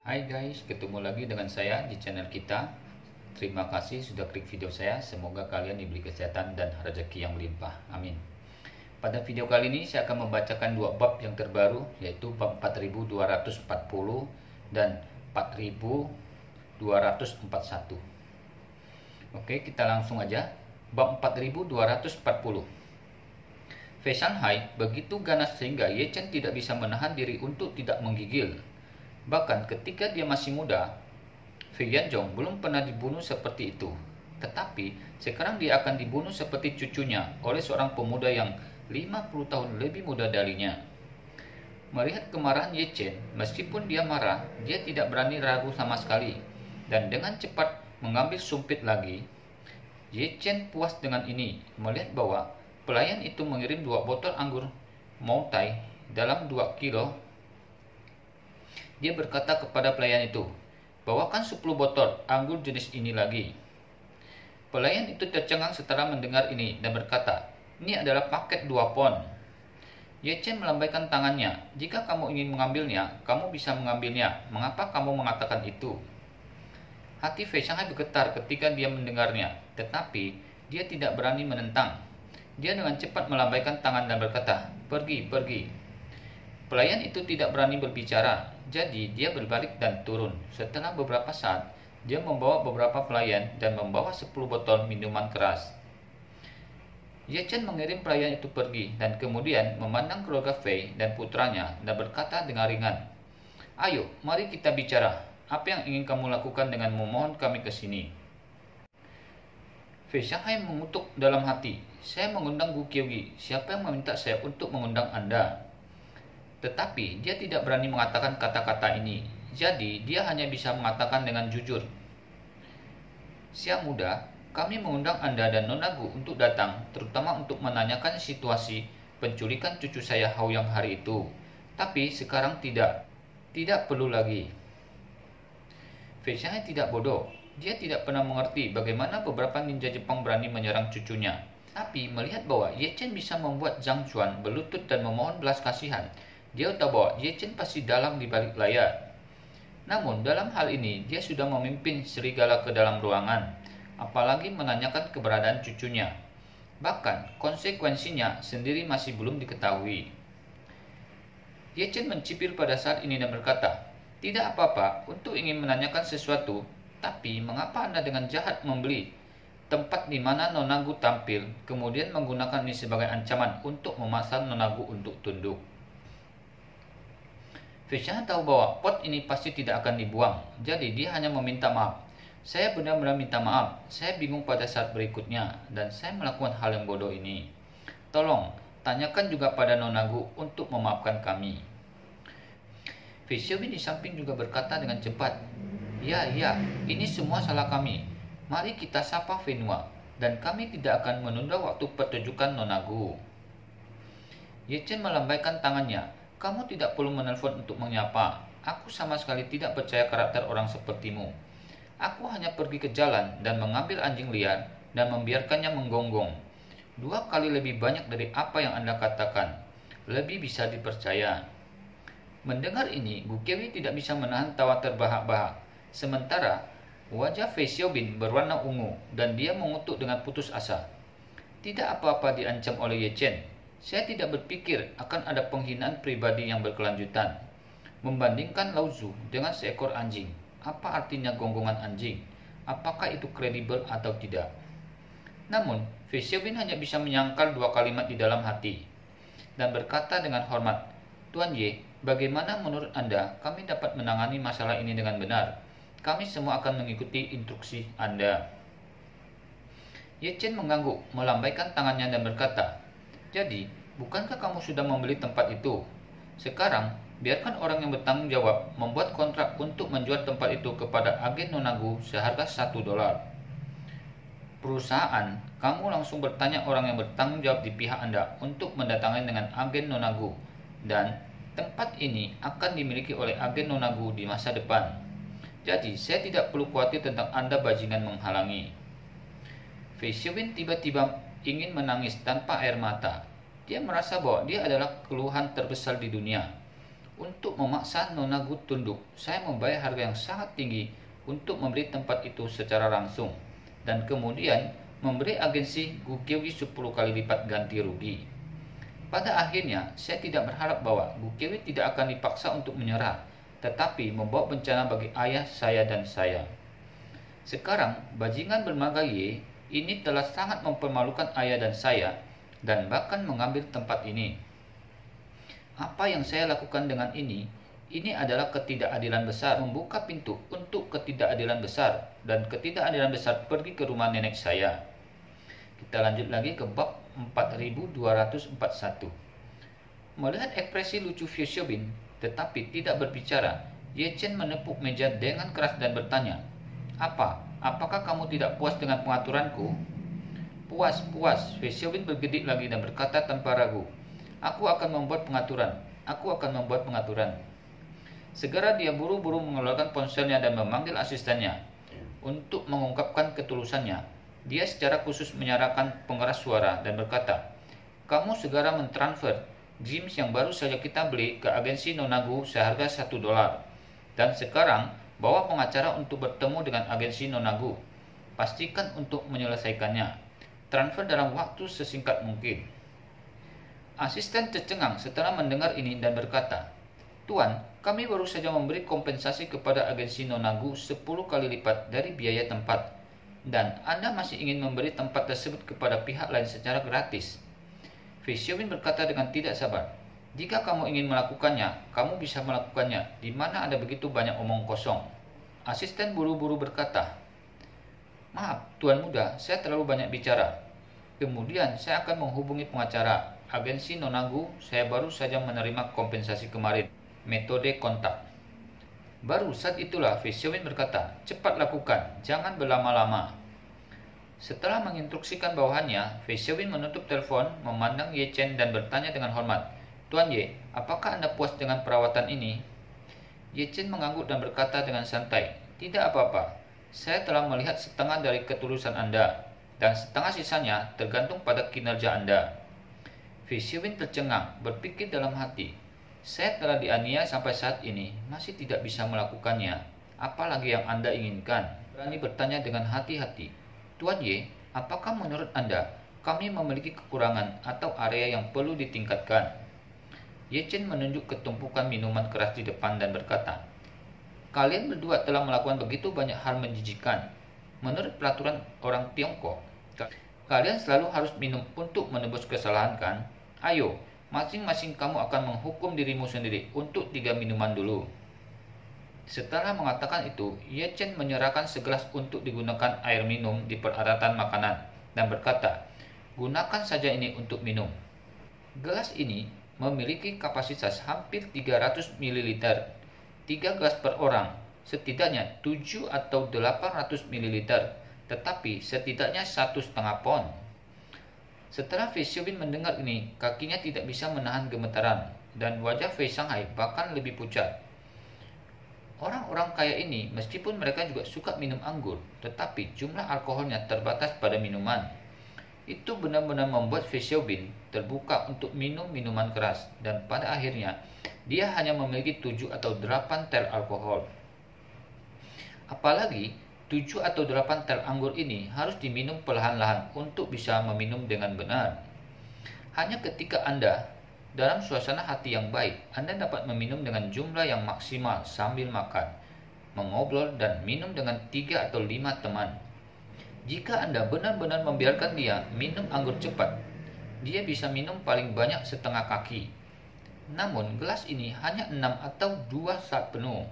Hai guys, ketemu lagi dengan saya di channel kita. Terima kasih sudah klik video saya. Semoga kalian diberi kesehatan dan rezeki yang melimpah. Amin. Pada video kali ini saya akan membacakan dua bab yang terbaru, yaitu bab 4240 dan 4241. Oke, kita langsung aja. Bab 4240. Fei Shanhai begitu ganas sehingga Ye Chen tidak bisa menahan diri untuk tidak menggigil. Bahkan ketika dia masih muda, Fei Yanzhong belum pernah dibunuh seperti itu. Tetapi sekarang dia akan dibunuh seperti cucunya oleh seorang pemuda yang 50 tahun lebih muda darinya. Melihat kemarahan Ye Chen, meskipun dia marah, dia tidak berani ragu sama sekali. Dan dengan cepat mengambil sumpit lagi. Ye Chen puas dengan ini, melihat bahwa pelayan itu mengirim 2 botol anggur Moutai dalam 2 kilo. Dia berkata kepada pelayan itu, "Bawakan 10 botol anggur jenis ini lagi." Pelayan itu tercengang setelah mendengar ini dan berkata, "Ini adalah paket 2 pon." Ye Chen melambaikan tangannya. "Jika kamu ingin mengambilnya, kamu bisa mengambilnya. Mengapa kamu mengatakan itu?" Hati Fei Shanghai bergetar ketika dia mendengarnya, tetapi dia tidak berani menentang. Dia dengan cepat melambaikan tangan dan berkata, "Pergi, pergi." Pelayan itu tidak berani berbicara, jadi dia berbalik dan turun. Setelah beberapa saat, dia membawa beberapa pelayan dan membawa 10 botol minuman keras. Ye Chen mengirim pelayan itu pergi dan kemudian memandang keluarga Fei dan putranya dan berkata dengan ringan, "Ayo, mari kita bicara. Apa yang ingin kamu lakukan dengan memohon kami ke sini?" Fei Shanghai mengutuk dalam hati, "Saya mengundang Gu Qiugi. Siapa yang meminta saya untuk mengundang Anda?" Tetapi dia tidak berani mengatakan kata-kata ini, jadi dia hanya bisa mengatakan dengan jujur, "Siang muda, kami mengundang Anda dan Nona Gu untuk datang, terutama untuk menanyakan situasi penculikan cucu saya Hao Yang hari itu. Tapi sekarang tidak perlu lagi." Fei Shanghai tidak bodoh. Dia tidak pernah mengerti bagaimana beberapa ninja Jepang berani menyerang cucunya. Tapi melihat bahwa Ye Chen bisa membuat Zhang Xuan berlutut dan memohon belas kasihan, dia tahu bahwa Ye Chen pasti dalang di balik layar. Namun dalam hal ini dia sudah memimpin serigala ke dalam ruangan, apalagi menanyakan keberadaan cucunya. Bahkan konsekuensinya sendiri masih belum diketahui. Ye Chen mencibir pada saat ini dan berkata, "Tidak apa-apa untuk ingin menanyakan sesuatu, tapi mengapa Anda dengan jahat membeli tempat di mana Nona Gu tampil, kemudian menggunakan ini sebagai ancaman untuk memaksa Nona Gu untuk tunduk?" Fei Shanghai tahu bahwa pot ini pasti tidak akan dibuang, jadi dia hanya meminta maaf. "Saya benar-benar minta maaf, saya bingung pada saat berikutnya, dan saya melakukan hal yang bodoh ini. Tolong, tanyakan juga pada Nona Gu untuk memaafkan kami." Fei Xiaobin di samping juga berkata dengan cepat, Ya, ini semua salah kami. Mari kita sapa Venua, dan kami tidak akan menunda waktu pertunjukan Nona Gu." Ye Chen melambaikan tangannya, "Kamu tidak perlu menelpon untuk menyapa. Aku sama sekali tidak percaya karakter orang sepertimu. Aku hanya pergi ke jalan dan mengambil anjing liar dan membiarkannya menggonggong. 2 kali lebih banyak dari apa yang Anda katakan. Lebih bisa dipercaya." Mendengar ini, Gu Qiuyi tidak bisa menahan tawa terbahak-bahak. Sementara wajah Fei Xiaobin berwarna ungu dan dia mengutuk dengan putus asa. "Tidak apa-apa diancam oleh Ye Chen. Saya tidak berpikir akan ada penghinaan pribadi yang berkelanjutan. Membandingkan Lao Zu dengan seekor anjing, apa artinya gonggongan anjing? Apakah itu kredibel atau tidak?" Namun, Fei Xiaobin hanya bisa menyangkal 2 kalimat di dalam hati dan berkata dengan hormat, "Tuan Ye, bagaimana menurut Anda kami dapat menangani masalah ini dengan benar? Kami semua akan mengikuti instruksi Anda." Ye Chen mengangguk, melambaikan tangannya dan berkata, "Jadi, bukankah kamu sudah membeli tempat itu? Sekarang, biarkan orang yang bertanggung jawab membuat kontrak untuk menjual tempat itu kepada agen Nona Gu seharga $1. Perusahaan, kamu langsung bertanya orang yang bertanggung jawab di pihak Anda untuk mendatangi dengan agen Nona Gu, dan tempat ini akan dimiliki oleh agen Nona Gu di masa depan. Jadi, saya tidak perlu khawatir tentang Anda bajingan menghalangi." Fei Xiaobin tiba-tiba ingin menangis tanpa air mata. Dia merasa bahwa dia adalah keluhan terbesar di dunia. Untuk memaksa Nona Gu tunduk, saya membayar harga yang sangat tinggi untuk membeli tempat itu secara langsung, dan kemudian memberi agensi Gu Kewi 10 kali lipat ganti rugi. Pada akhirnya, saya tidak berharap bahwa Gu Kewi tidak akan dipaksa untuk menyerah, tetapi membawa bencana bagi ayah saya dan saya. Sekarang, bajingan bermarga Y ini telah sangat mempermalukan ayah dan saya, dan bahkan mengambil tempat ini. Apa yang saya lakukan dengan ini? Ini adalah ketidakadilan besar, membuka pintu untuk ketidakadilan besar, dan ketidakadilan besar pergi ke rumah nenek saya. Kita lanjut lagi ke bab 4241. Melihat ekspresi lucu Fei Xiaobin, tetapi tidak berbicara, Ye Chen menepuk meja dengan keras dan bertanya, Apakah kamu tidak puas dengan pengaturanku? Puas. Fei Xiaobin bergedik lagi dan berkata tanpa ragu, Aku akan membuat pengaturan. Segera dia buru-buru mengeluarkan ponselnya dan memanggil asistennya. Untuk mengungkapkan ketulusannya, dia secara khusus menyarankan pengeras suara dan berkata, Kamu segera mentransfer jeans yang baru saja kita beli ke agensi Nona Gu seharga $1. Dan sekarang, bawa pengacara untuk bertemu dengan agensi Nona Gu. Pastikan untuk menyelesaikannya. Transfer dalam waktu sesingkat mungkin. Asisten tercengang setelah mendengar ini dan berkata, Tuan, kami baru saja memberi kompensasi kepada agensi Nona Gu 10 kali lipat dari biaya tempat, dan Anda masih ingin memberi tempat tersebut kepada pihak lain secara gratis. Fei Xiaobin berkata dengan tidak sabar, Jika kamu ingin melakukannya, kamu bisa melakukannya, di mana ada begitu banyak omong kosong. Asisten buru-buru berkata, Maaf, Tuan Muda, saya terlalu banyak bicara. Kemudian saya akan menghubungi pengacara. Agensi Nona Gu, saya baru saja menerima kompensasi kemarin. Metode kontak. Baru saat itulah Fei Xiaobin berkata, Cepat lakukan, jangan berlama-lama. Setelah menginstruksikan bawahannya, Fei Xiaobin menutup telepon, memandang Ye Chen dan bertanya dengan hormat, Tuan Ye, apakah Anda puas dengan perawatan ini? Ye Chen mengangguk dan berkata dengan santai, Tidak apa-apa, saya telah melihat setengah dari ketulusan Anda, dan setengah sisanya tergantung pada kinerja Anda. Fei Xiaobin tercengang, berpikir dalam hati, Saya telah dianiaya sampai saat ini, masih tidak bisa melakukannya. Apalagi yang Anda inginkan? Berani bertanya dengan hati-hati, Tuan Ye, apakah menurut Anda kami memiliki kekurangan atau area yang perlu ditingkatkan? Ye Chen menunjuk ke tumpukan minuman keras di depan dan berkata, Kalian berdua telah melakukan begitu banyak hal menjijikan. Menurut peraturan orang Tiongkok, kalian selalu harus minum untuk menebus kesalahan kan? Ayo, masing-masing kamu akan menghukum dirimu sendiri untuk 3 minuman dulu. Setelah mengatakan itu, Ye Chen menyerahkan segelas untuk digunakan air minum di peralatan makanan dan berkata, Gunakan saja ini untuk minum. Gelas ini memiliki kapasitas hampir 300 ml. 3 gelas per orang, setidaknya 7 atau 800 ml, tetapi setidaknya 1,5 pon. Setelah Fei Xiaobin mendengar ini, kakinya tidak bisa menahan gemetaran, dan wajah Fei Shanghai bahkan lebih pucat. Orang-orang kaya ini, meskipun mereka juga suka minum anggur, tetapi jumlah alkoholnya terbatas pada minuman. Itu benar-benar membuat Fei Xiaobin terbuka untuk minum minuman keras, dan pada akhirnya, dia hanya memiliki 7 atau 8 tel alkohol. Apalagi, 7 atau 8 tel anggur ini harus diminum perlahan-lahan untuk bisa meminum dengan benar. Hanya ketika Anda dalam suasana hati yang baik, Anda dapat meminum dengan jumlah yang maksimal sambil makan, mengobrol, dan minum dengan 3 atau 5 teman. Jika Anda benar-benar membiarkan dia minum anggur cepat, dia bisa minum paling banyak setengah kaki. Namun, gelas ini hanya 6 atau 2 saat penuh.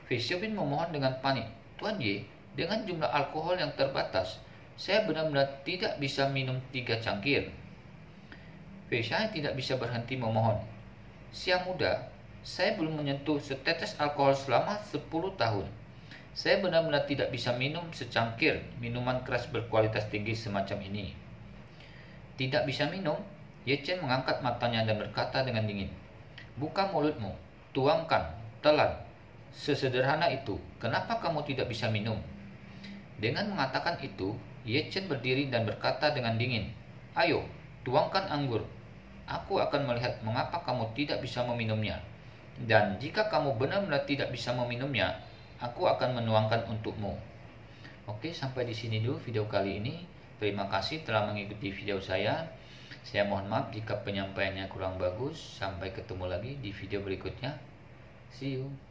Fei Xiaobin memohon dengan panik, Tuan Ye, dengan jumlah alkohol yang terbatas, saya benar-benar tidak bisa minum 3 cangkir. Fei Shanghai tidak bisa berhenti memohon. Siang muda, saya belum menyentuh setetes alkohol selama 10 tahun. Saya benar-benar tidak bisa minum secangkir minuman keras berkualitas tinggi semacam ini. Tidak bisa minum? Ye Chen mengangkat matanya dan berkata dengan dingin, Buka mulutmu, tuangkan, telan. Sesederhana itu, kenapa kamu tidak bisa minum? Dengan mengatakan itu, Ye Chen berdiri dan berkata dengan dingin, Ayo, tuangkan anggur. Aku akan melihat mengapa kamu tidak bisa meminumnya. Dan jika kamu benar-benar tidak bisa meminumnya, aku akan menuangkan untukmu. Oke, sampai di sini dulu video kali ini. Terima kasih telah mengikuti video saya. Saya mohon maaf jika penyampaiannya kurang bagus. Sampai ketemu lagi di video berikutnya. See you.